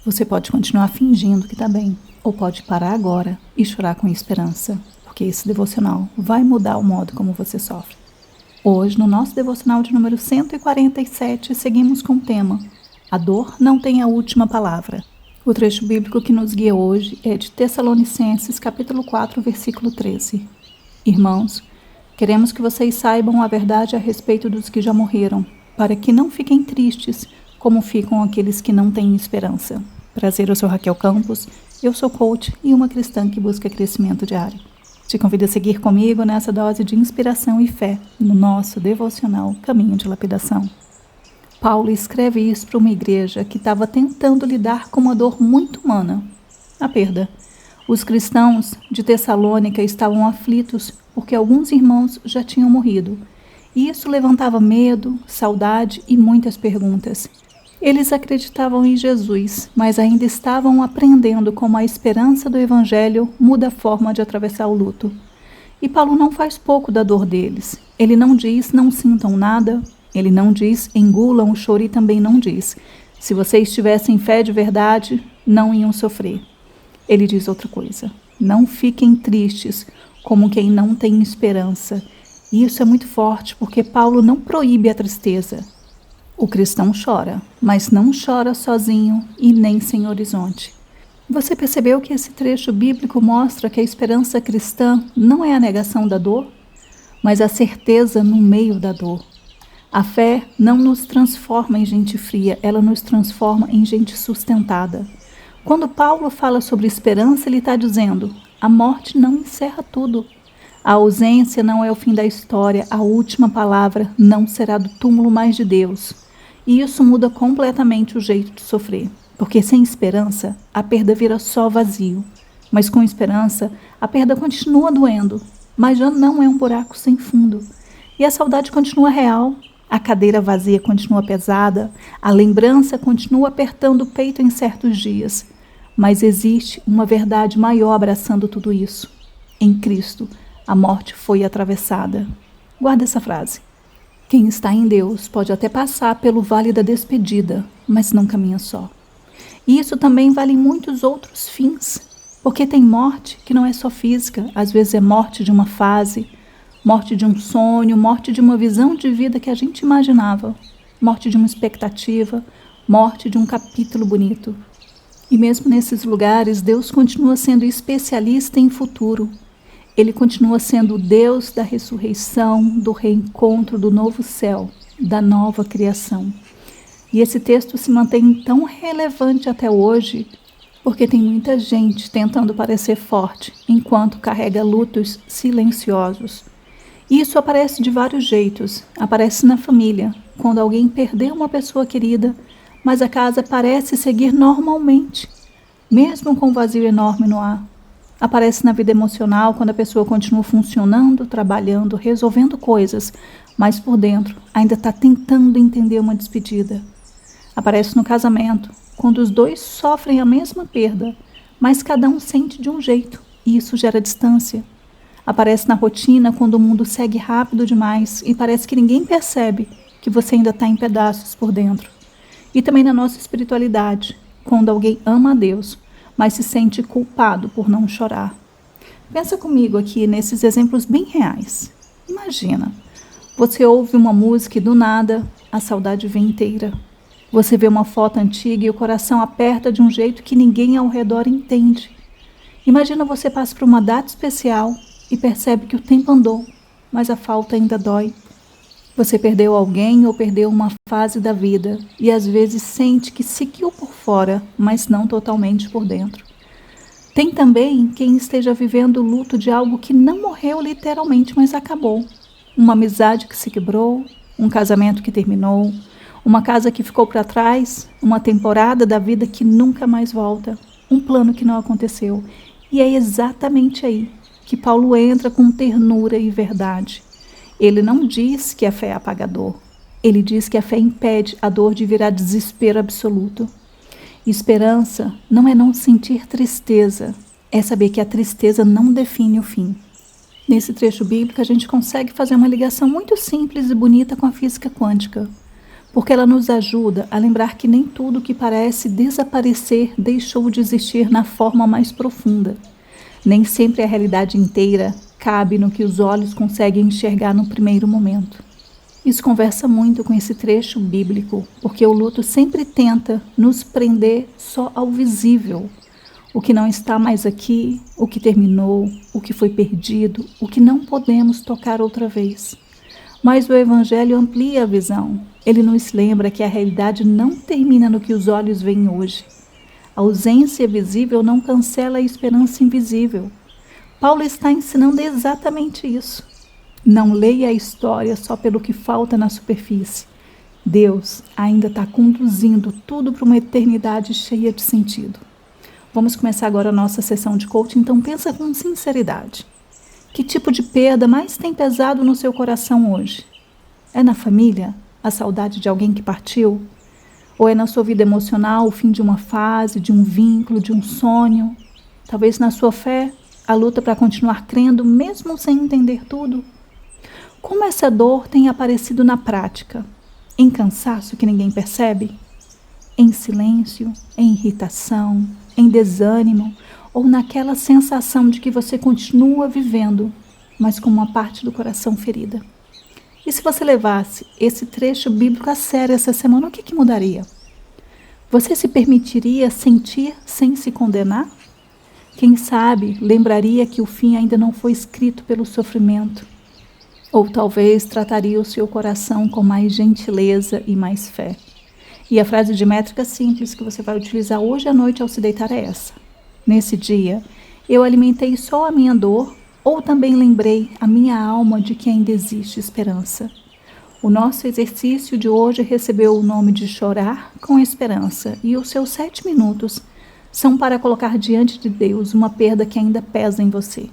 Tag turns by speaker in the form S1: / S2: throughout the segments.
S1: Você pode continuar fingindo que está bem, ou pode parar agora e chorar com esperança, porque esse devocional vai mudar o modo como você sofre. Hoje, no nosso devocional de número 147, seguimos com o tema A dor não tem a última palavra. O trecho bíblico que nos guia hoje é de Tessalonicenses, capítulo 4, versículo 13. Irmãos, queremos que vocês saibam a verdade a respeito dos que já morreram, para que não fiquem tristes, como ficam aqueles que não têm esperança. Prazer, eu sou Raquel Campos, eu sou coach e uma cristã que busca crescimento diário. Te convido a seguir comigo nessa dose de inspiração e fé no nosso devocional Caminho de Lapidação. Paulo escreve isso para uma igreja que estava tentando lidar com uma dor muito humana, a perda. Os cristãos de Tessalônica estavam aflitos porque alguns irmãos já tinham morrido. E isso levantava medo, saudade e muitas perguntas. Eles acreditavam em Jesus, mas ainda estavam aprendendo como a esperança do Evangelho muda a forma de atravessar o luto. E Paulo não faz pouco da dor deles. Ele não diz, não sintam nada. Ele não diz, engulam o choro, e também não diz, se vocês tivessem fé de verdade, não iam sofrer. Ele diz outra coisa, não fiquem tristes, como quem não tem esperança. E isso é muito forte, porque Paulo não proíbe a tristeza. O cristão chora, mas não chora sozinho e nem sem horizonte. Você percebeu que esse trecho bíblico mostra que a esperança cristã não é a negação da dor, mas a certeza no meio da dor. A fé não nos transforma em gente fria, ela nos transforma em gente sustentada. Quando Paulo fala sobre esperança, ele está dizendo, a morte não encerra tudo. A ausência não é o fim da história, a última palavra não será do túmulo, mas de Deus. E isso muda completamente o jeito de sofrer, porque sem esperança, a perda vira só vazio. Mas com esperança, a perda continua doendo, mas já não é um buraco sem fundo. E a saudade continua real. A cadeira vazia continua pesada, a lembrança continua apertando o peito em certos dias. Mas existe uma verdade maior abraçando tudo isso. Em Cristo, a morte foi atravessada. Guarda essa frase. Quem está em Deus pode até passar pelo vale da despedida, mas não caminha só. E isso também vale em muitos outros fins, porque tem morte que não é só física, às vezes é morte de uma fase, morte de um sonho, morte de uma visão de vida que a gente imaginava, morte de uma expectativa, morte de um capítulo bonito. E mesmo nesses lugares, Deus continua sendo especialista em futuro. Ele continua sendo o Deus da ressurreição, do reencontro, do novo céu, da nova criação. E esse texto se mantém tão relevante até hoje, porque tem muita gente tentando parecer forte, enquanto carrega lutos silenciosos. Isso aparece de vários jeitos. Aparece na família, quando alguém perdeu uma pessoa querida, mas a casa parece seguir normalmente, mesmo com um vazio enorme no ar. Aparece na vida emocional, quando a pessoa continua funcionando, trabalhando, resolvendo coisas, mas por dentro ainda está tentando entender uma despedida. Aparece no casamento, quando os dois sofrem a mesma perda, mas cada um sente de um jeito, e isso gera distância. Aparece na rotina, quando o mundo segue rápido demais e parece que ninguém percebe que você ainda está em pedaços por dentro. E também na nossa espiritualidade, quando alguém ama a Deus, mas se sente culpado por não chorar. Pensa comigo aqui nesses exemplos bem reais. Imagina, você ouve uma música e do nada a saudade vem inteira. Você vê uma foto antiga e o coração aperta de um jeito que ninguém ao redor entende. Imagina você passa por uma data especial e percebe que o tempo andou, mas a falta ainda dói. Você perdeu alguém ou perdeu uma fase da vida e às vezes sente que seguiu por fora, mas não totalmente por dentro. Tem também quem esteja vivendo o luto de algo que não morreu literalmente, mas acabou. Uma amizade que se quebrou, um casamento que terminou, uma casa que ficou para trás, uma temporada da vida que nunca mais volta, um plano que não aconteceu. E é exatamente aí que Paulo entra com ternura e verdade. Ele não diz que a fé apaga a dor. Ele diz que a fé impede a dor de virar desespero absoluto. Esperança não é não sentir tristeza, é saber que a tristeza não define o fim. Nesse trecho bíblico, a gente consegue fazer uma ligação muito simples e bonita com a física quântica. porque ela nos ajuda a lembrar que nem tudo que parece desaparecer deixou de existir na forma mais profunda. Nem sempre a realidade inteira cabe no que os olhos conseguem enxergar no primeiro momento. Isso conversa muito com esse trecho bíblico, porque o luto sempre tenta nos prender só ao visível. O que não está mais aqui, o que terminou, o que foi perdido, o que não podemos tocar outra vez. Mas o Evangelho amplia a visão. Ele nos lembra que a realidade não termina no que os olhos veem hoje. A ausência visível não cancela a esperança invisível. Paulo está ensinando exatamente isso. Não leia a história só pelo que falta na superfície. Deus ainda está conduzindo tudo para uma eternidade cheia de sentido. Vamos começar agora a nossa sessão de coaching, então pensa com sinceridade. Que tipo de perda mais tem pesado no seu coração hoje? É na família? A saudade de alguém que partiu? Ou é na sua vida emocional o fim de uma fase, de um vínculo, de um sonho? Talvez na sua fé, a luta para continuar crendo mesmo sem entender tudo? Como essa dor tem aparecido na prática? Em cansaço que ninguém percebe? Em silêncio? Em irritação? Em desânimo? Ou naquela sensação de que você continua vivendo, mas com uma parte do coração ferida? E se você levasse esse trecho bíblico a sério essa semana, o que mudaria? Você se permitiria sentir sem se condenar? Quem sabe lembraria que o fim ainda não foi escrito pelo sofrimento? Ou talvez trataria o seu coração com mais gentileza e mais fé. E a frase de métrica simples que você vai utilizar hoje à noite ao se deitar é essa. Nesse dia, eu alimentei só a minha dor ou também lembrei a minha alma de que ainda existe esperança. O nosso exercício de hoje recebeu o nome de Chorar com Esperança e os seus 7 minutos são para colocar diante de Deus uma perda que ainda pesa em você.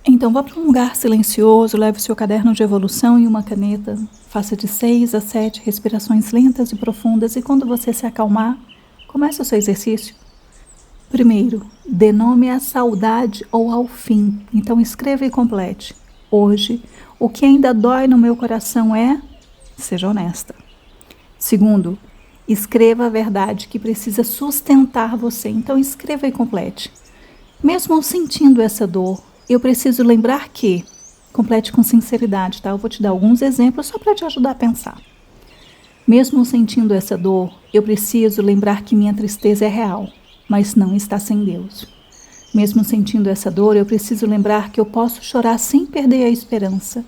S1: Então vá para um lugar silencioso, leve o seu caderno de evolução e uma caneta, faça de 6 a 7 respirações lentas e profundas e quando você se acalmar, comece o seu exercício. Primeiro, dê nome à saudade ou ao fim, então escreva e complete. Hoje, o que ainda dói no meu coração é, seja honesta. Segundo, escreva a verdade que precisa sustentar você, então escreva e complete. Mesmo sentindo essa dor, eu preciso lembrar que, complete com sinceridade, tá? Eu vou te dar alguns exemplos só para te ajudar a pensar. Mesmo sentindo essa dor, eu preciso lembrar que minha tristeza é real, mas não está sem Deus. Mesmo sentindo essa dor, eu preciso lembrar que eu posso chorar sem perder a esperança.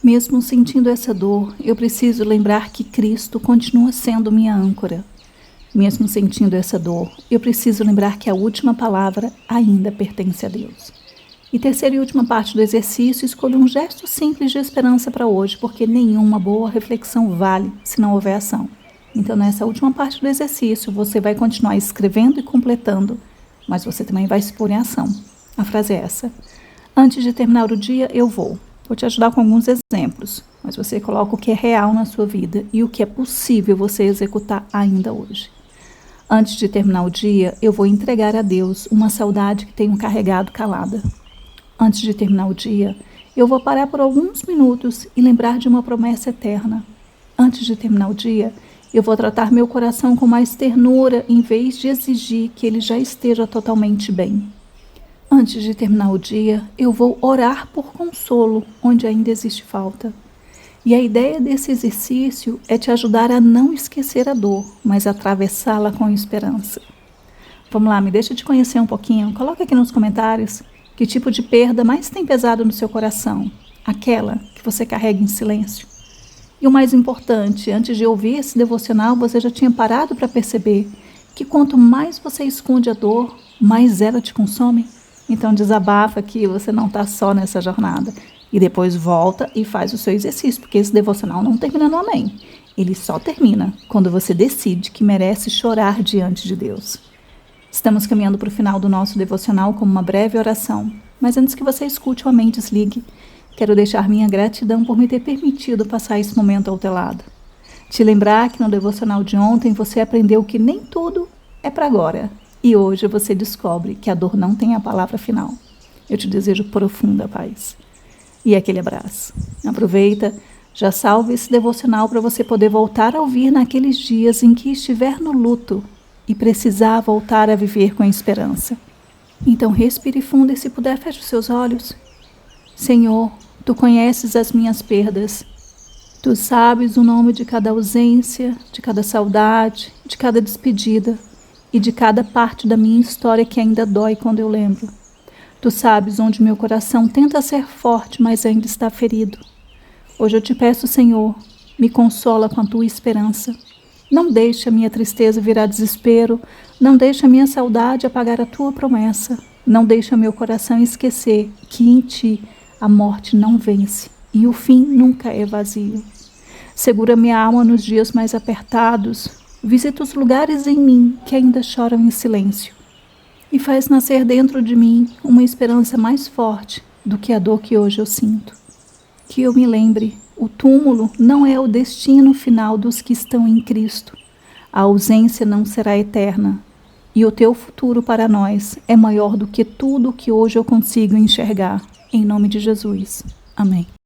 S1: Mesmo sentindo essa dor, eu preciso lembrar que Cristo continua sendo minha âncora. Mesmo sentindo essa dor, eu preciso lembrar que a última palavra ainda pertence a Deus. E terceira e última parte do exercício, escolha um gesto simples de esperança para hoje, porque nenhuma boa reflexão vale se não houver ação. Então, nessa última parte do exercício, você vai continuar escrevendo e completando, mas você também vai se pôr em ação. A frase é essa: antes de terminar o dia, eu vou. Vou te ajudar com alguns exemplos, mas você coloca o que é real na sua vida e o que é possível você executar ainda hoje. Antes de terminar o dia, eu vou entregar a Deus uma saudade que tenho carregado calada. Antes de terminar o dia, eu vou parar por alguns minutos e lembrar de uma promessa eterna. Antes de terminar o dia, eu vou tratar meu coração com mais ternura em vez de exigir que ele já esteja totalmente bem. Antes de terminar o dia, eu vou orar por consolo onde ainda existe falta. E a ideia desse exercício é te ajudar a não esquecer a dor, mas atravessá-la com esperança. Vamos lá, me deixa te conhecer um pouquinho. Coloca aqui nos comentários que tipo de perda mais tem pesado no seu coração. Aquela que você carrega em silêncio. E o mais importante, antes de ouvir esse devocional, você já tinha parado para perceber que quanto mais você esconde a dor, mais ela te consome? Então desabafa que você não está só nessa jornada. E depois volta e faz o seu exercício, porque esse devocional não termina no amém. Ele só termina quando você decide que merece chorar diante de Deus. Estamos caminhando para o final do nosso devocional com uma breve oração. Mas antes que você escute o amém, desligue. Quero deixar minha gratidão por me ter permitido passar esse momento ao teu lado. Te lembrar que no devocional de ontem você aprendeu que nem tudo é para agora. E hoje você descobre que a dor não tem a palavra final. Eu te desejo profunda paz. E aquele abraço. Aproveita, Já salve esse devocional para você poder voltar a ouvir naqueles dias em que estiver no luto e precisar voltar a viver com esperança. Então respire fundo e, se puder, feche os seus olhos. Senhor, Tu conheces as minhas perdas. Tu sabes o nome de cada ausência, de cada saudade, de cada despedida e de cada parte da minha história que ainda dói quando eu lembro. Tu sabes onde meu coração tenta ser forte, mas ainda está ferido. Hoje eu te peço, Senhor, me consola com a Tua esperança. Não deixe a minha tristeza virar desespero, não deixe a minha saudade apagar a Tua promessa, não deixe o meu coração esquecer que em Ti a morte não vence e o fim nunca é vazio. Segura minha alma nos dias mais apertados, visita os lugares em mim que ainda choram em silêncio e faz nascer dentro de mim uma esperança mais forte do que a dor que hoje eu sinto. Que eu me lembre, o túmulo não é o destino final dos que estão em Cristo. A ausência não será eterna. E o Teu futuro para nós é maior do que tudo que hoje eu consigo enxergar. Em nome de Jesus. Amém.